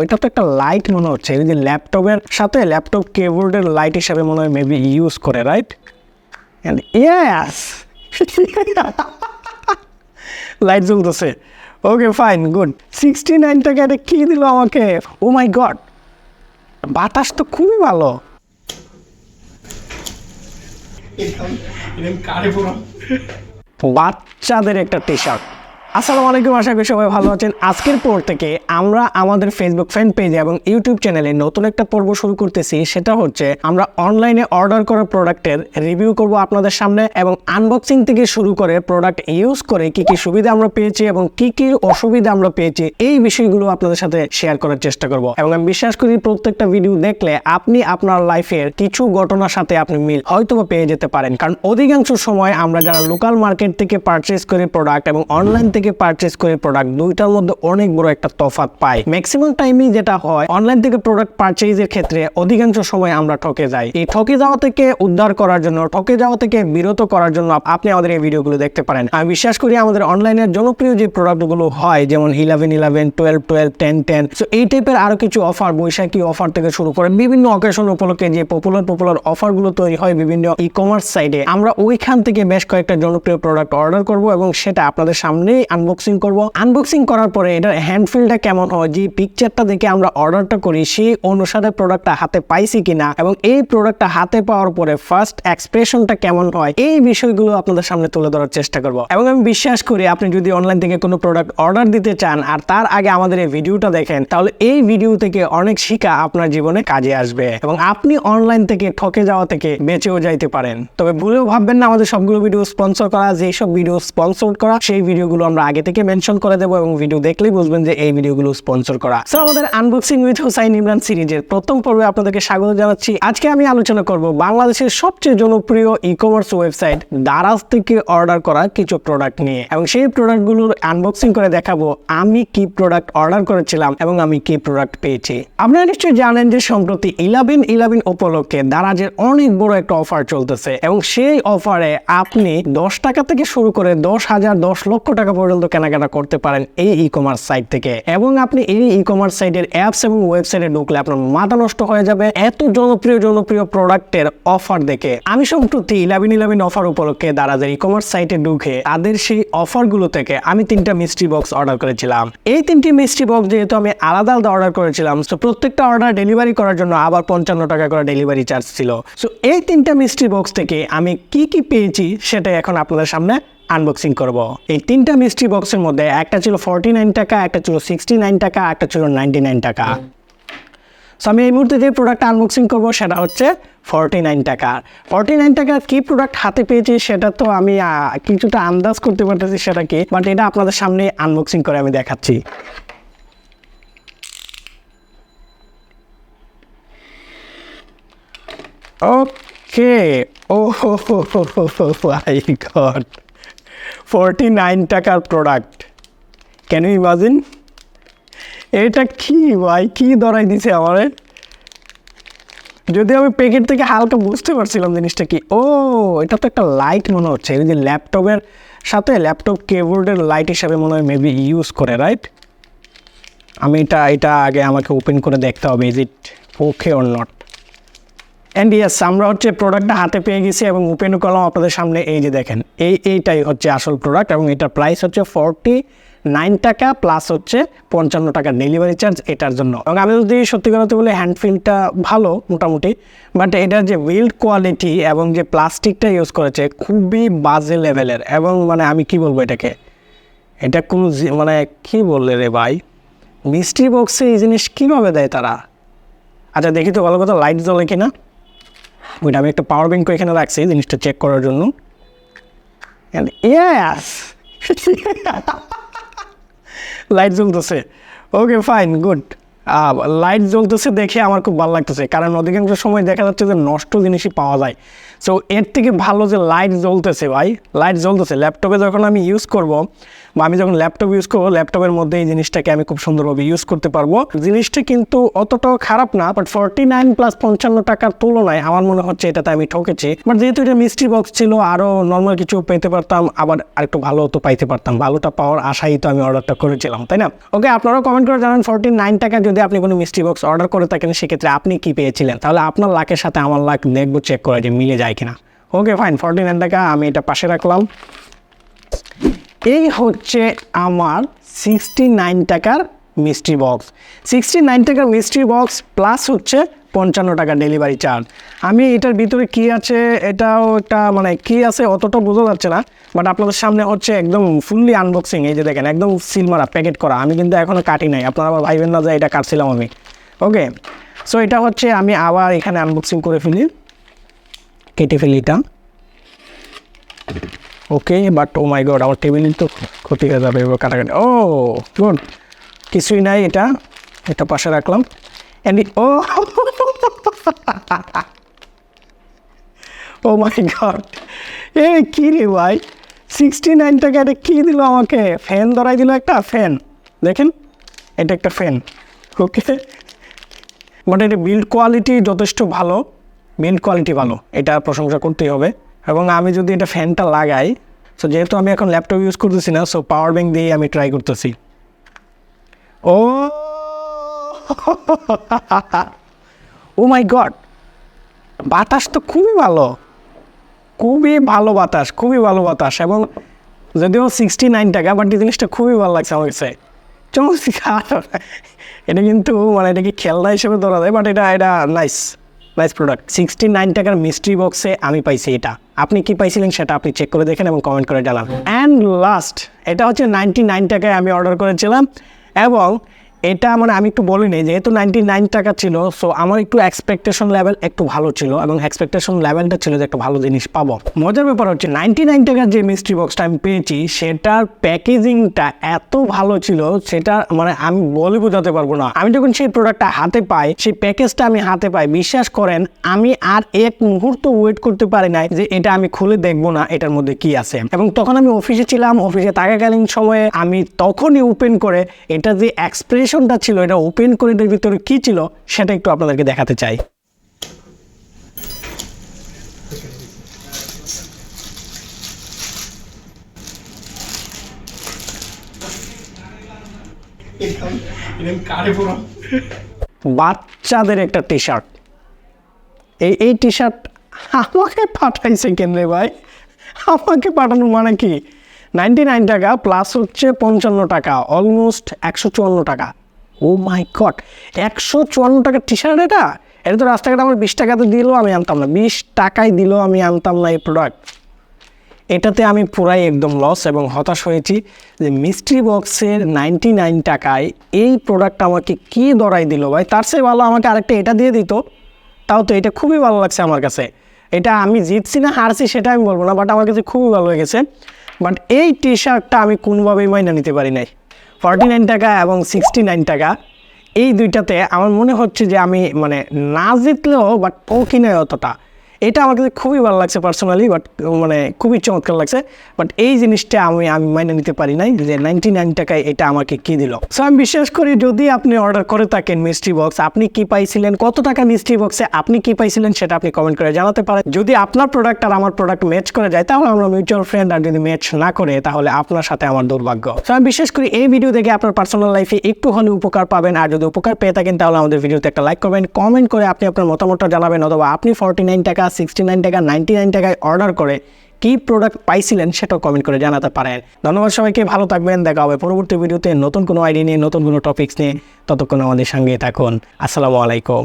এটা তো একটা লাইট মনে হচ্ছে, এই যে ল্যাপটপের সাথে ল্যাপটপ কিবোর্ডের লাইট হিসাবে মনে হয় মেবি ইউজ করে, রাইট? এন্ড ইয়েস, লাইট জ্বলতেছে। Okay fine, good. 69 টাকা এটা কি দিল আমাকে? ও মাই গড, বাতাস তো খুবই ভালো। বাচ্চাদের একটা টি শার্ট। আসসালামু আলাইকুম, আশা করি সবাই ভালো আছেন। আজকের পর থেকে আমরা আমাদের ফেসবুক ফ্যান পেজে এবং ইউটিউব চ্যানেলে নতুন একটা পর্ব শুরু করতেছি। সেটা হচ্ছে আমরা অনলাইনে অর্ডার করা প্রোডাক্টের রিভিউ করব আপনাদের সামনে, এবং আনবক্সিং থেকে শুরু করে প্রোডাক্ট ইউজ করে কি কি সুবিধা আমরা পেয়েছি এবং কি কি অসুবিধা আমরা পেয়েছি, এই বিষয়গুলো আপনাদের সাথে শেয়ার করার চেষ্টা করব। এবং আমি বিশ্বাস করি প্রত্যেকটা ভিডিও দেখলে আপনি আপনার লাইফের কিছু ঘটনার সাথে আপনি মিল হয়তো পেয়ে যেতে পারেন। কারণ অধিকাংশ সময় আমরা যারা লোকাল মার্কেট থেকে পারচেজ করে প্রোডাক্ট এবং অনলাইন থেকে পারচেজ করে প্রোডাক্ট, দুইটার মধ্যে অনেক বড় একটা তফাৎ পাই। ম্যাক্সিমাম টাইমই যেটা হয়, অনলাইন থেকে প্রোডাক্ট পারচেজের ক্ষেত্রে অধিকাংশ সময় আমরা ঠকে যাই। এই ঠকে যাওয়া থেকে উদ্ধার করার জন্য, ঠকে যাওয়া থেকে বিরত করার জন্য আপনি আমাদের এই ভিডিওগুলো দেখতে পারেন। আমি বিশ্বাস করি আমাদের অনলাইনের জনপ্রিয় যে প্রোডাক্টগুলো হয়, যেমন 1111, 1212, 1010, সো এই টাইপের আরো কিছু অফার, বৈশাখী অফার থেকে শুরু করে বিভিন্ন অকেশন উপলক্ষে যে পপুলার অফারগুলো তৈরি হয় বিভিন্ন ই কমার্স সাইটে, আমরা ওইখান থেকে বেশ কয়েকটা জনপ্রিয় প্রোডাক্ট অর্ডার করব এবং সেটা আপনাদের সামনেই আনবক্সিং করব। আনবক্সিং করার পরে এটার হ্যান্ডফিলটা কেমন হয়, যে পিকচারটা দেখে আমরা অর্ডারটা করি সেই অনুসারে প্রোডাক্টটা হাতে পাইছি কিনা, এবং এই প্রোডাক্টটা হাতে পাওয়ার পরে ফার্স্ট এক্সপ্রেশনটা কেমন হয়, এই বিষয়গুলো আপনাদের সামনে তুলে ধরার চেষ্টা করব। এবং আমি বিশ্বাস করি আপনি যদি অনলাইন থেকে কোনো প্রোডাক্ট অর্ডার দিতে চান আর তার আগে আমাদের এই ভিডিওটা দেখেন, তাহলে এই ভিডিও থেকে অনেক শিক্ষা আপনার জীবনে কাজে আসবে এবং আপনি অনলাইন থেকে ঠকে যাওয়া থেকে বেঁচেও যাইতে পারেন। তবে ভুলেও ভাববেন না আমাদের সবগুলো ভিডিও স্পন্সর করা, যেই সব ভিডিও স্পন্সর করা সেই ভিডিওগুলো আমরা আগে থেকে মেনশন করে দেবো এবং ভিডিও দেখলেই বুঝবেন যে এই ভিডিওগুলো স্পন্সর করা। সো আমাদের আনবক্সিং উইথ হোসাইন ইমরান সিরিজের প্রথম পর্বে আপনাদেরকে স্বাগত জানাচ্ছি। আজকে আমি আলোচনা করব বাংলাদেশের সবচেয়ে জনপ্রিয় ই কমার্স ওয়েবসাইট দারাজ থেকে অর্ডার করা কিছু প্রোডাক্ট নিয়ে, এবং সেই প্রোডাক্টগুলোর আনবক্সিং করে দেখাবো আমি কি প্রোডাক্ট অর্ডার করেছিলাম এবং আমি কি প্রোডাক্ট পেয়েছি। আপনারা নিশ্চয়ই জানেন যে সম্প্রতি 11/11 উপলক্ষে দারাজের অনেক বড় একটা অফার চলতেছে, এবং সেই অফারে আপনি 10 টাকা থেকে শুরু করে 10,000, 10 লক্ষ টাকা পর্যন্ত কেনাকাটা করতে পারেন এই ই কমার্স সাইট থেকে। এবং আপনি এই ই কমার্স সাইটের অ্যাপস এবং ওয়েবসাইটে ঢুকলে আপনার মাথা নষ্ট হয়ে যাবে এত জনপ্রিয় প্রোডাক্টের অফার দেখে। আমি সম্প্রতি 11/11 অফার উপলক্ষে দারাজের ই কমার্স সাইটে ঢুকে তাদের সেই অফারগুলো থেকে আমি 3টা মিস্ট্রি বক্স অর্ডার করেছিলাম। এই 3টি মিস্ট্রি বক্স যেহেতু আমি আলাদা অর্ডার করেছিলাম, তো প্রত্যেকটা অর্ডার ডেলিভারি করার জন্য আবার 55 টাকা করে ডেলিভারি চার্জ ছিল। সো এই 3টা মিস্ট্রি বক্স থেকে আমি কি কি পেয়েছি সেটা এখন আপনাদের সামনে আনবক্সিং করব। এই 3টা মিস্ট্রি বক্সের মধ্যে একটা ছিল 49 টাকা, একটা ছিল 69 টাকা, একটা ছিল 99 টাকা। সো আমি এই মুহূর্তে যে প্রোডাক্টটা আনবক্সিং করবো সেটা হচ্ছে 49 টাকা। 49 টাকা কি প্রোডাক্ট হাতে পেয়েছি সেটা তো আমি কিছুটা আন্দাজ করতে পারতেছি সেটা কি, বাট এটা আপনাদের সামনে আনবক্সিং করে আমি দেখাচ্ছি। ওকে, ও মাই গড, 49 টাকার প্রোডাক্ট। Can you imagine? এটা কি ভাই, কি ধরাই দিছে আমারে? যদি আমি প্যাকেট থেকে হালকা বুঝতে পারছিলাম জিনিসটা কি। ও, এটা তো একটা লাইট মনে হচ্ছে, এই যে ল্যাপটপের সাথে ল্যাপটপ কিবোর্ডের লাইট হিসাবে মনে হয় মেবি ইউজ করে, রাইট? আমি এটা আগে আমাকে ওপেন করে দেখতে হবে, is it okay or not. And yes, আমরা হচ্ছে প্রোডাক্টটা হাতে পেয়ে গেছি এবং ওপেনও করলাম আপনাদের সামনে। এই যে দেখেন, এইটাই হচ্ছে আসল প্রোডাক্ট, এবং এটার প্রাইস হচ্ছে 49 টাকা প্লাস হচ্ছে 55 টাকা ডেলিভারি চার্জ এটার জন্য। এবং আমি যদি সত্যি কথা বলে হ্যান্ডফিলটা ভালো মোটামুটি, বাট এটার যে বিল্ড কোয়ালিটি এবং যে প্লাস্টিকটা ইউজ করেছে খুবই বাজে লেভেলের। এবং মানে আমি কি বলবো এটাকে, এটা কোনো মানে কি বললে রে ভাই, মিস্ট্রি বক্সে এই জিনিস কীভাবে দেয় তারা? আচ্ছা দেখি তো ভালো কথা লাইট জ্বলে কিনা। ওইটা আমি একটা পাওয়ার ব্যাঙ্ক এখানে রাখছি জিনিসটা চেক করার জন্য। ইয়েস, লাইট জ্বলতেছে। Okay fine, good. লাইট জ্বলতেছে দেখে আমার খুব ভালো লাগতেছে, কারণ অধিকাংশ সময় দেখা যাচ্ছে যে নষ্ট জিনিসই পাওয়া যায়। সো এর থেকে ভালো যে লাইট জ্বলতেছে ভাই, লাইট জ্বলতেছে। ল্যাপটপে যখন আমি ইউজ করব, বা আমি যখন ল্যাপটপ ইউজ করবো ল্যাপটপের মধ্যে এই জিনিসটাকে আমি খুব সুন্দরভাবে ইউজ করতে পারবো। জিনিসটা কিন্তু অতটাও খারাপ না, বাট 49 প্লাস 55 টাকার তুলনায় আমার মনে হচ্ছে এটাতে আমি ঠকেছি। বাট যেহেতু এটা মিস্ট্রি বক্স ছিল, আরও নর্মাল কিছু পেতে পারতাম, আবার আরেকটু ভালো তো পাইতে পারতাম। ভালোটা পাওয়ার আশাই তো আমি অর্ডারটা করেছিলাম, তাই না? ওকে, আপনারাও কমেন্ট করে জানান 49 টাকা যদি আপনি কোনো মিস্ট্রি বক্স অর্ডার করে থাকেন সেক্ষেত্রে আপনি কি পেয়েছিলেন। তাহলে আপনার লাকের সাথে আমার লাক দেখবো, চেক করে যে মিলে যায় কিনা। ওকে ফাইন, 49 টাকা আমি এটা পাশে রাখলাম। এই হচ্ছে আমার 69 টাকার মিস্ট্রি বক্স। 69 টাকার মিস্ট্রি বক্স প্লাস হচ্ছে 55 টাকা ডেলিভারি চার্জ। আমি এটার ভিতরে কি আছে এটাও একটা মানে কি আছে অতটা বোঝা যাচ্ছে না, বাট আপনাদের সামনে হচ্ছে একদম ফুললি আনবক্সিং। এই যে দেখেন একদম সিল মারা প্যাকেট করা, আমি কিন্তু এখনও কাটি নাই, আপনারা আবার ভাইবেন না যে এটা কাটছিলাম আমি। ওকে, সো এটা হচ্ছে আমি আবার এখানে আনবক্সিং করে ফেলি, কেটে ফেলি এটা। ওকে, বাট ও মাই গড, আমার টেবিল তো ক্ষতি হয়ে যাবে এবার কাটাকাটি। ও গুড, কিছুই নাই, এটা পাশে রাখলাম। অ্যান্ড ও মাই গড, এ কী রে ভাই, 69 টাকা এটা কী দিল আমাকে? ফ্যান ধরাই দিল, একটা ফ্যান, দেখেন এটা একটা ফ্যান। ওকে, বাট এটা বিল্ড কোয়ালিটি যথেষ্ট ভালো, বিল্ড কোয়ালিটি ভালো, এটা প্রশংসা করতেই হবে। এবং আমি যদি এটা ফ্যানটা লাগাই, সো যেহেতু আমি এখন ল্যাপটপ ইউজ করতেছি না, সো পাওয়ার ব্যাঙ্ক দিয়ে আমি ট্রাই করতেছি। ও ও মাই গড, বাতাস তো খুবই ভালো, খুবই ভালো বাতাস, খুবই ভালো বাতাস। এবং যদিও 69 টাকা, বাট এই জিনিসটা খুবই ভালো লাগছে আমার কাছে, চমৎকার। এটা কিন্তু মানে এটাকে খেলনা হিসেবে ধরা যায়, বাট এটা নাইস প্রোডাক্ট। 69 টাকার মিস্ট্রি বক্সে আমি পাইছি এটা। আপনি কি পাইছিলেন সেটা আপনি চেক করে দেখেন এবং কমেন্ট করে জানান। অ্যান্ড লাস্ট, এটা হচ্ছে 99 টাকায় আমি অর্ডার করেছিলাম। এবং এটা মানে আমি একটু বলি নেই, যেহেতু 99 টাকা ছিল, সো আমার একটু এক্সপেকটেশন লেভেল একটু ভালো ছিল, এবং এক্সপেকটেশন লেভেলটা ছিল যে একটা ভালো জিনিস পাবো। মজার ব্যাপার হচ্ছে 99 টাকার যে মিস্ট্রি বক্সটা আমি পেয়েছি সেটার প্যাকেজিংটা এত ভালো ছিল, সেটা মানে আমি বলে বোঝাতে পারবো না। আমি যখন সেই প্রোডাক্টটা হাতে পাই, সেই প্যাকেজটা আমি হাতে পাই, বিশ্বাস করেন আমি আর এক মুহূর্ত ওয়েট করতে পারি নাই যে এটা আমি খুলে দেখবো না এটার মধ্যে কি আছে। এবং তখন আমি অফিসে ছিলাম, অফিসে থাকাকালীন সময়ে আমি তখনই ওপেন করে এটা যে এক্সপ্রেশনটা ছিল, এটা ওপেন করে এর ভিতরে কি ছিল সেটা একটু আপনাদেরকে দেখাতে চাই। বাচ্চাদের একটা টি শার্ট, এই টি শার্ট আমাকে পাঠাইছে কেন রে ভাই? আমাকে পাঠানোর মানে কি? 99 টাকা প্লাস হচ্ছে 55 টাকা, অলমোস্ট 154 টাকা। ও মাই গড, 154 টাকার টি শার্ট। এটা তো রাস্তাঘাটে আমার 20 টাকাতে দিলেও আমি আনতাম না, 20 টাকায় দিলেও আমি আনতাম না এই প্রোডাক্ট। এটাতে আমি পুরাই একদম লস এবং হতাশ হয়েছি যে মিস্ট্রি বক্সের 99 টাকায় এই প্রোডাক্ট আমাকে কি দরাই দিল ভাই। তার চেয়ে ভালো আমাকে আরেকটা এটা দিয়ে দিত, তাও তো এটা খুবই ভালো লাগছে আমার কাছে। এটা আমি জিতছি না হারছি সেটা আমি বলবো না, বাট আমার কাছে খুবই ভালো লেগেছে। বাট এই টি শার্টটা আমি কোনোভাবেই মাইনা নিতে পারি নাই। 49 টাকা এবং 69 টাকা, এই দুইটাতে আমার মনে হচ্ছে যে আমি মানে না জিতলেও বাট ও কিনে অতটা, এটা আমার কাছে খুবই ভালো লাগছে পার্সোনালি, বাট মানে খুবই চমৎকার লাগছে। বাট এই জিনিসটা আমি মাইনে নিতে পারি নাই যে 99 টাকায় এটা আমাকে কি দিল। সো আমি বিশ্বাস করি যদি আপনি অর্ডার করে থাকেন মিস্ট্রি বক্স, আপনি কি পাইছিলেন, কত টাকা মিস্ট্রি বক্সে আপনি কি পাইছিলেন সেটা আপনি কমেন্ট করে জানাতে পারেন। যদি আপনার প্রোডাক্ট আর আমার প্রোডাক্ট ম্যাচ করে যায় তাহলে আমরা মিউচুয়াল ফ্রেন্ড, আর যদি ম্যাচ না করে তাহলে আপনার সাথে আমার দুর্ভাগ্য। সো আমি বিশ্বাস করি এই ভিডিও দেখে আপনার পার্সোনাল লাইফে একটু হলে উপকার পাবেন, আর যদি উপকার পেয়ে থাকেন তাহলে আমাদের ভিডিওতে একটা লাইক করবেন, কমেন্ট করে আপনি আপনার মতামতটা জানাবেন, অথবা আপনি 49 টাকা, 69 টাকা, 99 টাকায় অর্ডার করে কি প্রোডাক্ট পাইছিলেন সেটাও কমেন্ট করে জানাতে পারেন। ধন্যবাদ সবাইকে, ভালো থাকবেন, দেখা হবে পরবর্তী ভিডিওতে নতুন কোনো আইডিয়া নিয়ে, নতুন কোনো টপিকস নিয়ে। ততক্ষণ আমাদের সঙ্গে থাকুন। আসসালামু আলাইকুম।